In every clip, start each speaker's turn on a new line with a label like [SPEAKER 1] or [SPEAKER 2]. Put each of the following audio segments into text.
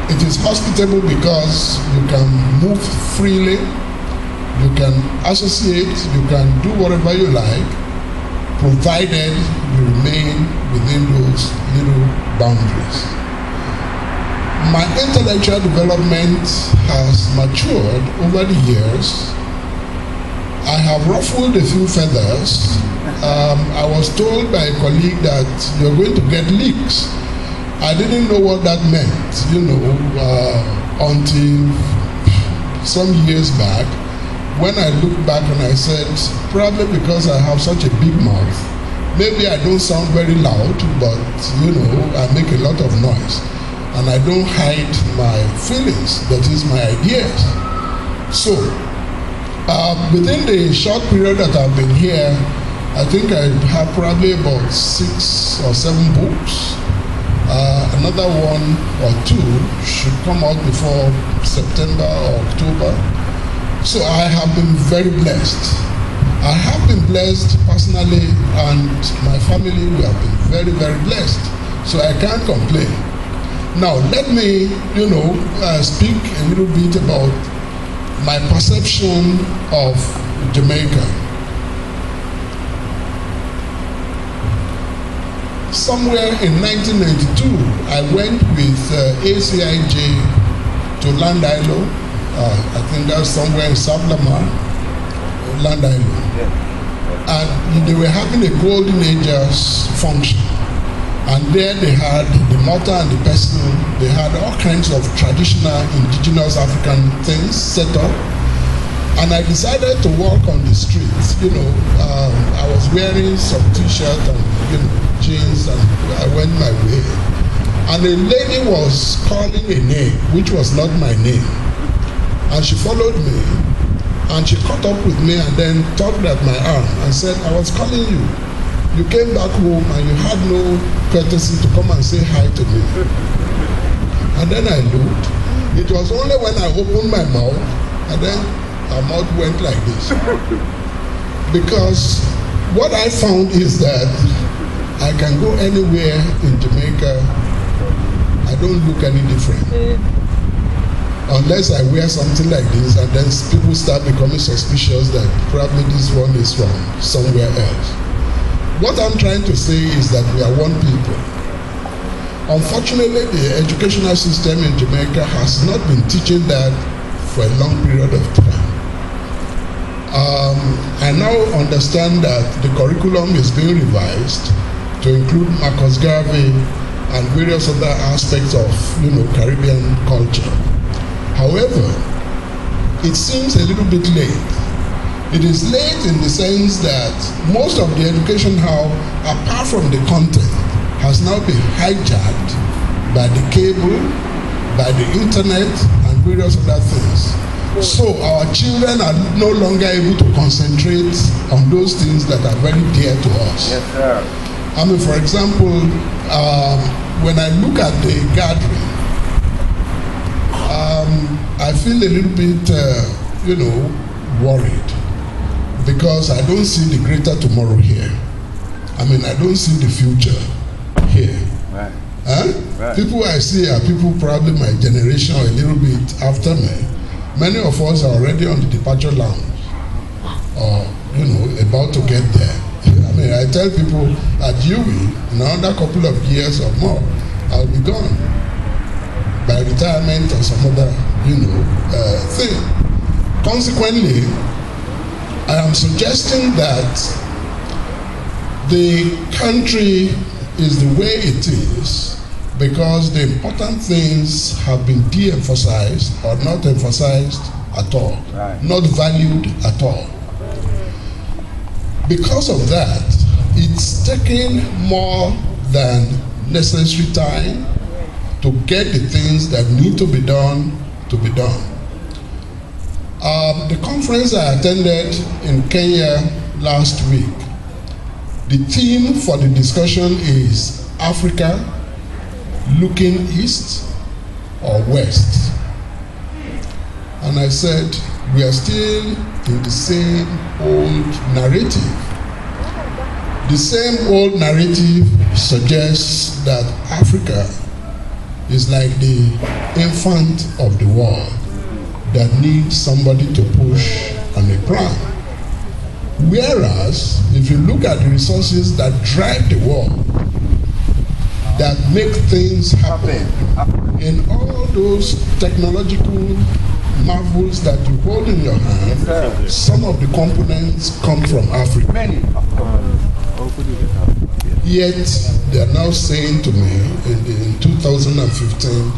[SPEAKER 1] It is hospitable because you can move freely, you can associate, you can do whatever you like, provided you remain within those little boundaries. My intellectual development has matured over the years. I have ruffled a few feathers. I was told by a colleague that you're going to get leaks. I didn't know what that meant, until some years back, when I looked back and I said, probably because I have such a big mouth, maybe I don't sound very loud, but I make a lot of noise. And I don't hide my feelings, that is my ideas. So, within the short period that I've been here, I think I have probably about 6 or 7 books. Another 1 or 2 should come out before September or October. So I have been very blessed. I have been blessed personally, and my family, we have been very, very blessed. So I can't complain. Now, let me, speak a little bit about my perception of Jamaica. Somewhere in 1992, I went with ACIJ to Land Island. I think that's somewhere in South Lamar, Land Island. And they were having a Golden Ages function. And there they had the mortar and the pestle. They had all kinds of traditional indigenous African things set up. And I decided to walk on the streets. I was wearing some t-shirt and jeans, and I went my way. And a lady was calling a name, which was not my name. And she followed me, and she caught up with me and then tugged at my arm and said, I was calling you. You came back home and you had no courtesy to come and say hi to me. And then I looked. It was only when I opened my mouth, and then my mouth went like this. Because what I found is that I can go anywhere in Jamaica, I don't look any different. Unless I wear something like this, and then people start becoming suspicious that probably this one is from somewhere else. What I'm trying to say is that we are one people. Unfortunately, the educational system in Jamaica has not been teaching that for a long period of time. I now understand that the curriculum is being revised to include Marcus Garvey and various other aspects of, Caribbean culture. However, it seems a little bit late. It is late in the sense that most of the education now, apart from the content, has now been hijacked by the cable, by the internet, and various other things. So our children are no longer able to concentrate on those things that are very dear to us.
[SPEAKER 2] Yes, sir.
[SPEAKER 1] For example, when I look at the gathering, I feel a little bit, worried, because I don't see the greater tomorrow here. I don't see the future here.
[SPEAKER 2] Right.
[SPEAKER 1] Right. People I see are people probably my generation or a little bit after me. Many of us are already on the departure lounge, or about to get there. I tell people at UWI, in another couple of years or more, I'll be gone by retirement or some other, thing. Consequently, I am suggesting that the country is the way it is because the important things have been de-emphasized or not emphasized at all,
[SPEAKER 2] right.
[SPEAKER 1] Not valued at all. Because of that, it's taking more than necessary time to get the things that need to be done to be done. The conference I attended in Kenya last week, the theme for the discussion is Africa looking east or west. And I said, we are still in the same old narrative. The same old narrative suggests that Africa is like the infant of the world that needs somebody to push on a pram. Whereas, if you look at the resources that drive the world, that make things happen, in all those technological marvels that you hold in your hand, some of the components come from Africa.
[SPEAKER 2] Many.
[SPEAKER 1] Yet, they are now saying to me in 2015,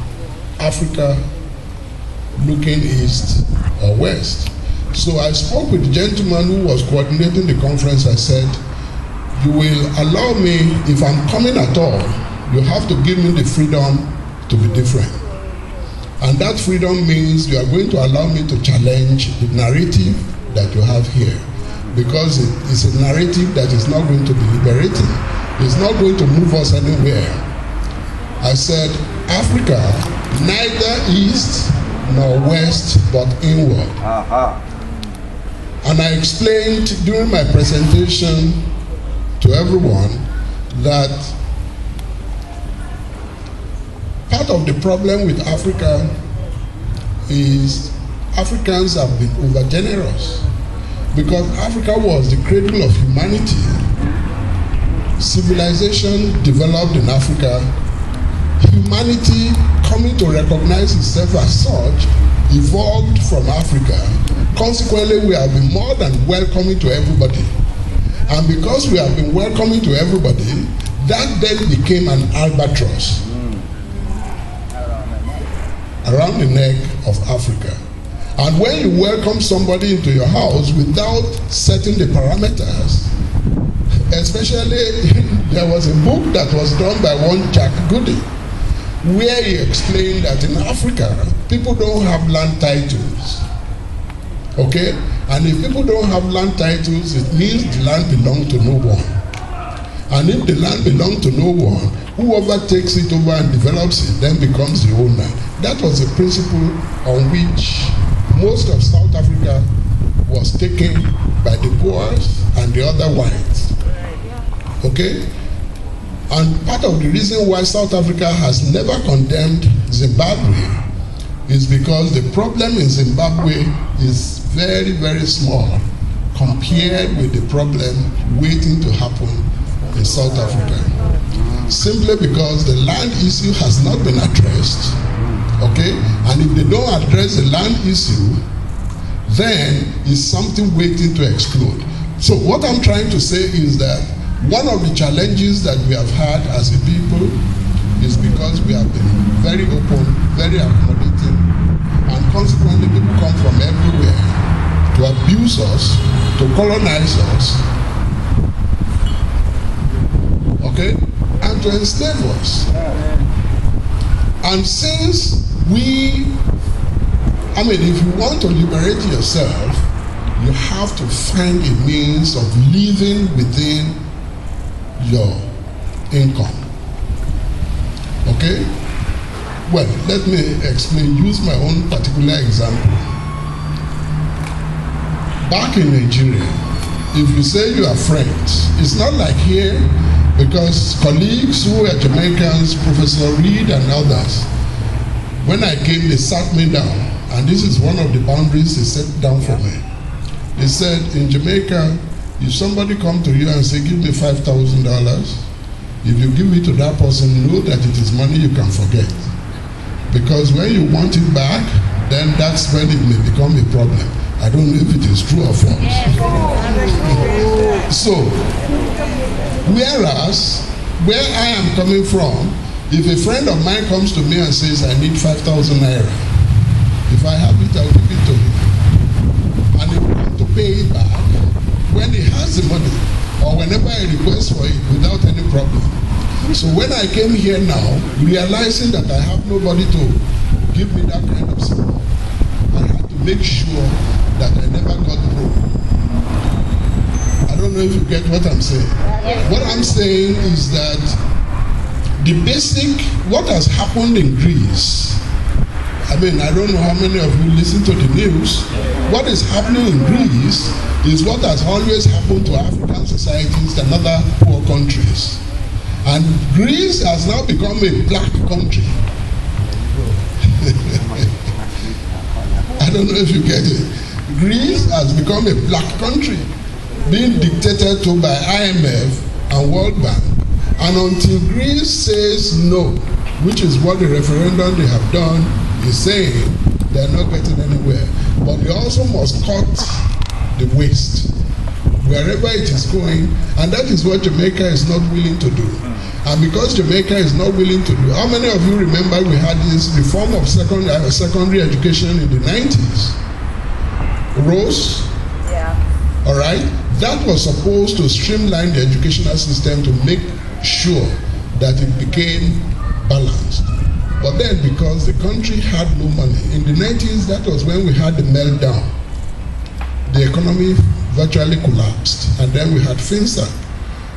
[SPEAKER 1] Africa looking east or west. So I spoke with the gentleman who was coordinating the conference. I said, you will allow me, if I'm coming at all, you have to give me the freedom to be different. And that freedom means you are going to allow me to challenge the narrative that you have here. Because it is a narrative that is not going to be liberating. It's not going to move us anywhere. I said, Africa, neither east nor west, but inward. And I explained during my presentation to everyone that part of the problem with Africa is Africans have been overgenerous. Because Africa was the cradle of humanity. Civilization developed in Africa. Humanity, coming to recognize itself as such, evolved from Africa. Consequently, we have been more than welcoming to everybody. And because we have been welcoming to everybody, that then became an albatross around the neck of Africa. And when you welcome somebody into your house without setting the parameters, especially there was a book that was done by one Jack Goody, where he explained that in Africa, people don't have land titles. Okay? And if people don't have land titles, it means the land belongs to no one. And if the land belongs to no one, whoever takes it over and develops it then becomes the owner. That was the principle on which most of South Africa was taken by the Boers and the other whites. Okay? And part of the reason why South Africa has never condemned Zimbabwe is because the problem in Zimbabwe is very, very small compared with the problem waiting to happen in South Africa. Simply because the land issue has not been addressed. Okay? And if they don't address the land issue, then it's something waiting to explode. So what I'm trying to say is that one of the challenges that we have had as a people is because we have been very open, very accommodating, and consequently people come from everywhere to abuse us, to colonize us, okay, and to enslave us. And since if you want to liberate yourself, you have to find a means of living within your income. Okay? Well, let me explain, use my own particular example. Back in Nigeria, if you say you are friends, it's not like here, because colleagues who are Jamaicans, Professor Reed and others, when I came, they sat me down, and this is one of the boundaries they set down for me. They said, in Jamaica, if somebody come to you and say, give me $5,000, if you give it to that person, know that it is money you can forget. Because when you want it back, then that's when it may become a problem. I don't know if it is true or false. So, whereas, where I am coming from, if a friend of mine comes to me and says, I need 5,000 naira, if I have it, I will give it to him. And he will want to pay it back when he has the money, or whenever I request for it without any problem. So when I came here now, realizing that I have nobody to give me that kind of support, I had to make sure that I never got broke. I don't know if you get what I'm saying. What I'm saying is that the basic, what has happened in Greece, I don't know how many of you listen to the news. What is happening in Greece is what has always happened to African societies and other poor countries. And Greece has now become a black country I don't know if you get it. Greece has become a black country, being dictated to by IMF and World Bank. And until Greece says no, which is what the referendum they have done is saying, they're not getting anywhere. But they also must cut the waste wherever it is going, and that is what Jamaica is not willing to do. And because Jamaica is not willing to do, how many of you remember we had this reform of secondary education in the 90s? Rose?
[SPEAKER 2] Yeah.
[SPEAKER 1] All right? That was supposed to streamline the educational system to make sure that it became balanced. But then because the country had no money, in the 90s, that was when we had the meltdown. The economy virtually collapsed, and then we had FinSA.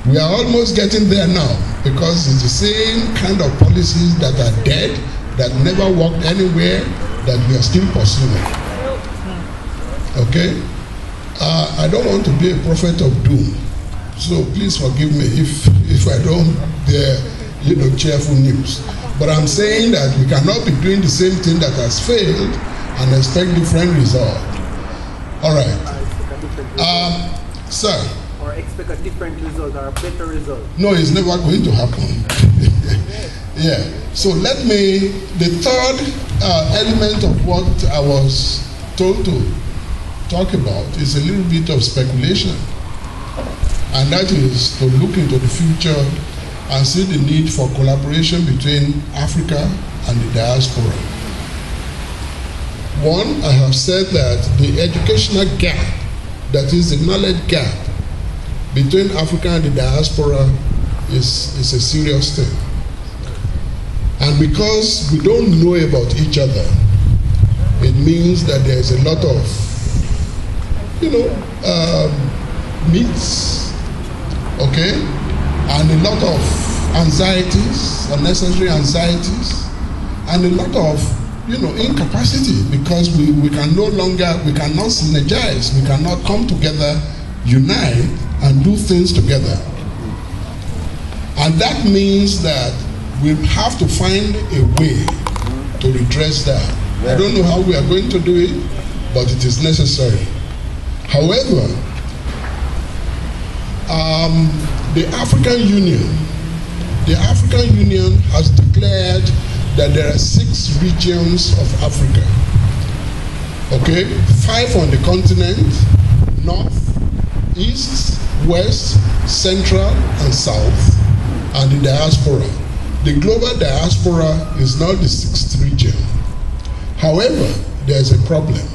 [SPEAKER 1] We are almost getting there now because it's the same kind of policies that are dead, that never worked anywhere, that we are still pursuing. Okay? I don't want to be a prophet of doom, so please forgive me if I don't bear cheerful news. But I'm saying that we cannot be doing the same thing that has failed and expect different result. All right. Sir.
[SPEAKER 3] Or expect a different result or a better result.
[SPEAKER 1] No, it's never going to happen. Yeah. So the third element of what I was told to talk about is a little bit of speculation. And that is to look into the future and see the need for collaboration between Africa and the diaspora. One, I have said that the educational gap, that is the knowledge gap between Africa and the diaspora is a serious thing. And because we don't know about each other, it means that there is a lot of, myths, okay? And a lot of anxieties, unnecessary anxieties, and a lot of incapacity, because we cannot synergize, we cannot come together, unite, and do things together. And that means that we have to find a way to redress that. I don't know how we are going to do it, but it is necessary. However, the African Union has declared that there are 6 regions of Africa. Okay? 5 on the continent, north, east, west, central, and south, and the diaspora. The global diaspora is now the 6th region. However, there's a problem.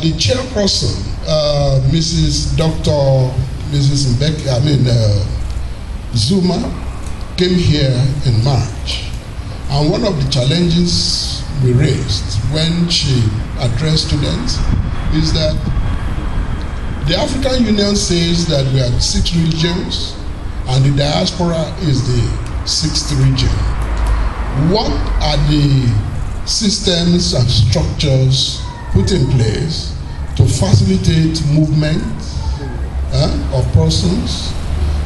[SPEAKER 1] The chairperson, Zuma, came here in March. And one of the challenges we raised when she addressed students is that the African Union says that we have 6 regions and the diaspora is the 6th region. What are the systems and structures put in place to facilitate movement of persons,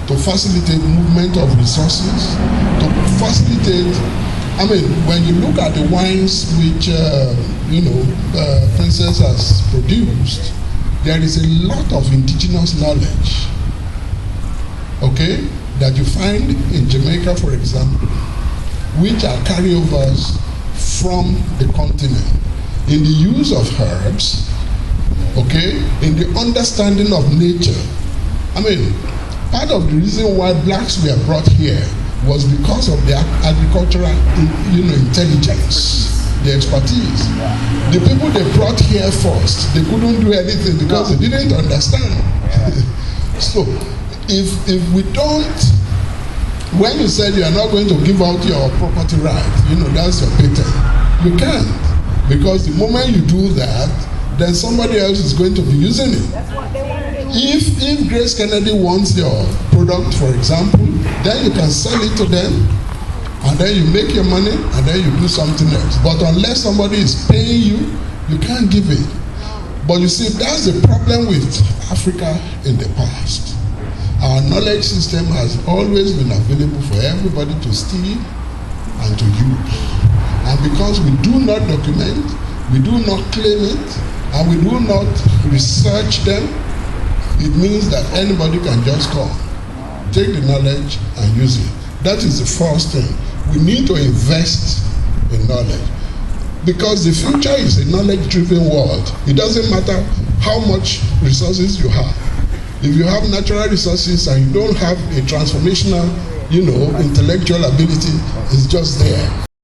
[SPEAKER 1] to facilitate movement of resources, to facilitate, when you look at the wines which, Princess has produced, there is a lot of indigenous knowledge, okay, that you find in Jamaica, for example, which are carryovers from the continent, in the use of herbs, okay, in the understanding of nature. Part of the reason why blacks were brought here was because of their agricultural, intelligence, the expertise. The people they brought here first, they couldn't do anything because they didn't understand. So, if we don't, when you said you are not going to give out your property right, that's your patent. You can't, because the moment you do that, then somebody else is going to be using it.
[SPEAKER 2] That's what they want to do.
[SPEAKER 1] If Grace Kennedy wants your product, for example, then you can sell it to them, and then you make your money, and then you do something else. But unless somebody is paying you, you can't give it. But you see, that's the problem with Africa in the past. Our knowledge system has always been available for everybody to steal and to use. And because we do not document, we do not claim it, and we do not research them, it means that anybody can just come, take the knowledge and use it. That is the first thing. We need to invest in knowledge, because the future is a knowledge-driven world. It doesn't matter how much resources you have. If you have natural resources and you don't have a transformational, intellectual ability, it's just there.